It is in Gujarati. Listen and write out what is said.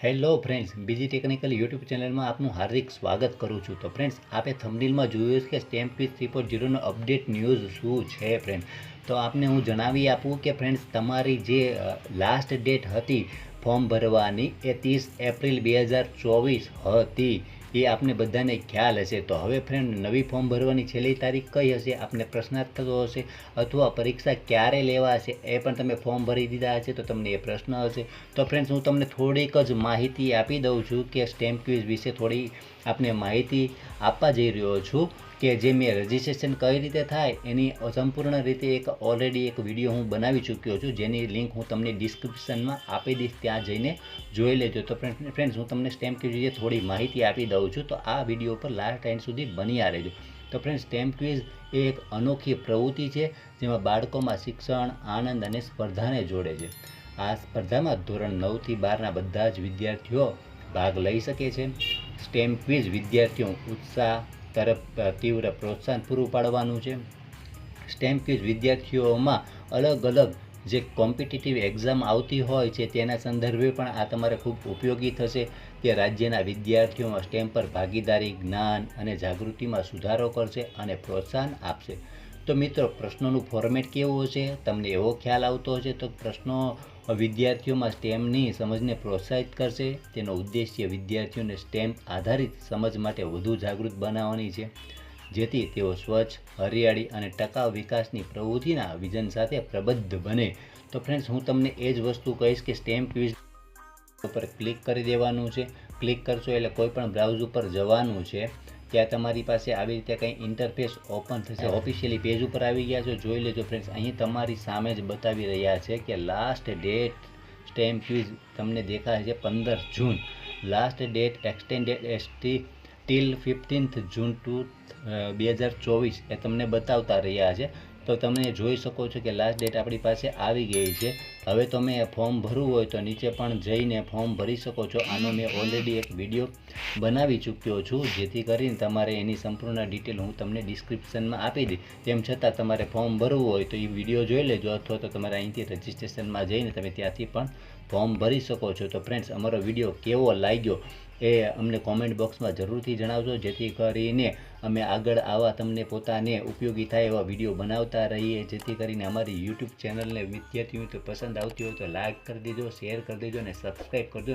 હેલો ફ્રેન્ડ્સ, બીજી ટેકનિકલ યુટ્યુબ ચેનલમાં આપનું હાર્દિક સ્વાગત કરું છું. તો ફ્રેન્ડ્સ, આપે થંબનેલમાં જોયું છે કે સ્ટેમ્પ ક્વિઝ 3.0નો અપડેટ ન્યૂઝ શું છે ફ્રેન્ડ. તો આપને હું જણાવી આપું કે ફ્રેન્ડ્સ, તમારી જે લાસ્ટ ડેટ હતી ફોર્મ ભરવાની એ 30 એપ્રિલ 2024 હતી. એ આપને બધાને ખ્યાલ હશે. તો હવે ફ્રેન્ડ, નવી ફોર્મ ભરવાની છેલ્લી તારીખ કઈ હશે આપને પ્રશ્નાર્થ થતો હશે, અથવા પરીક્ષા ક્યારે લેવા હશે એ પણ તમે ફોર્મ ભરી દીધા હશે તો તમને એ પ્રશ્ન હશે. તો ફ્રેન્ડ્સ, હું તમને થોડીક જ માહિતી આપી દઉં છું કે સ્ટેમ્પ ક્વિઝ વિશે થોડી આપને માહિતી આપવા જઈ રહ્યો છું કે જે મેં રજિસ્ટ્રેશન કઈ રીતે થાય એની સંપૂર્ણ રીતે ઓલરેડી એક વિડીયો હું બનાવી ચૂક્યો છું, જેની લિંક હું તમને ડિસ્ક્રિપ્શનમાં આપી દઈશ, ત્યાં જઈને જોઈ લેજો. તો ફ્રેન્ડ્સ, હું તમને સ્ટેમ્પ ક્વિઝ વિશે થોડી માહિતી આપી દઉં છું, તો આ વિડીયો પર લાસ્ટ ટાઈમ સુધી બન્યા રહેજો. તો ફ્રેન્ડ્સ, સ્ટેમ્પ ક્વિઝ એ એક અનોખી પ્રવૃત્તિ છે જેમાં બાળકોમાં શિક્ષણ, આનંદ અને સ્પર્ધાને જોડે છે. આ સ્પર્ધામાં ધોરણ 9થી 12ના બધા જ વિદ્યાર્થીઓ ભાગ લઈ શકે છે. સ્ટેમ્પ ક્વિઝ વિદ્યાર્થીઓ ઉત્સાહ તરફ તીવ્ર પ્રોત્સાહન પૂરું પાડવાનું છે. સ્ટેમ્પ ક્વિઝ વિદ્યાર્થીઓમાં અલગ અલગ જે કોમ્પિટિટિવ એક્ઝામ આવતી હોય છે તેના સંદર્ભે પણ આ તમારે ખૂબ ઉપયોગી થશે. તે રાજ્યના વિદ્યાર્થીઓમાં સ્ટેમ્પ પર ભાગીદારી, જ્ઞાન અને જાગૃતિમાં સુધારો કરશે અને પ્રોત્સાહન આપશે. તો મિત્રો, પ્રશ્નોનું ફોર્મેટ કેવું હશે તમને એવો ખ્યાલ આવતો હશે. તો પ્રશ્નો વિદ્યાર્થીઓમાં સ્ટેમ્પની સમજને પ્રોત્સાહિત કરશે. તેનો ઉદ્દેશ્ય વિદ્યાર્થીઓને સ્ટેમ્પ આધારિત સમજ માટે વધુ જાગૃત બનાવવાની છે, જેથી તેઓ સ્વચ્છ, હરિયાળી અને ટકાઉ વિકાસની પ્રવૃત્તિના વિઝન સાથે પ્રબદ્ધ બને. તો ફ્રેન્ડ્સ, હું તમને એ જ વસ્તુ કહીશ કે સ્ટેમ્પ ક્વિઝ ઉપર ક્લિક કરી દેવાનું છે. ક્લિક કરશો એટલે કોઈ પણ બ્રાઉઝ ઉપર જવાનું છે. ત્યાં તમારી પાસે આવી રીતે કંઈ ઇન્ટરફેસ ઓપન થશે. ઓફિશિયલી પેજ ઉપર આવી ગયા છો, જોઈ લેજો ફ્રેન્ડ્સ. અહીં તમારી સામે જ બતાવી રહ્યા છે કે લાસ્ટ ડેટ સ્ટેમ્પ ક્વિઝ તમને દેખાય છે 15 June. Last date extended till 15th June 2024 એ તમને બતાવતા રહ્યા છે. તો તમે જોઈ શકો છો કે લાસ્ટ ડેટ આપણી પાસે આવી ગઈ છે. હવે તમે ફોર્મ ભરવું હોય તો નીચે પણ જઈને ફોર્મ ભરી શકો છો. આનો મેં ઓલરેડી એક વિડીયો બનાવી ચૂક્યો છું, જેથી કરીને તમારે એની સંપૂર્ણ ડિટેલ હું તમને ડિસ્ક્રિપ્શનમાં આપી દઈશ. તેમ છતાં તમારે ફોર્મ ભરવું હોય તો એ વિડીયો જોઈ લેજો, અથવા તો તમારે અહીંથી રજિસ્ટ્રેશનમાં જઈને તમે ત્યાંથી પણ ફોર્મ ભરી શકો છો. તો ફ્રેન્ડ્સ, અમારો વિડીયો કેવો લાગ્યો એ અમને કોમેન્ટ બોક્સમાં જરૂરથી જણાવજો, જેથી કરીને અમે આગળ આવા તમને પોતાને ઉપયોગી થાય એવા વિડીયો બનાવતા રહીએ. જેથી કરીને અમારી યુટ્યુબ ચેનલને વિદ્યાર્થીઓ તો પસંદ આવતી હોય તો લાઈક કરી દેજો, શેર કરી દેજો અને સબસ્ક્રાઈબ કરજો.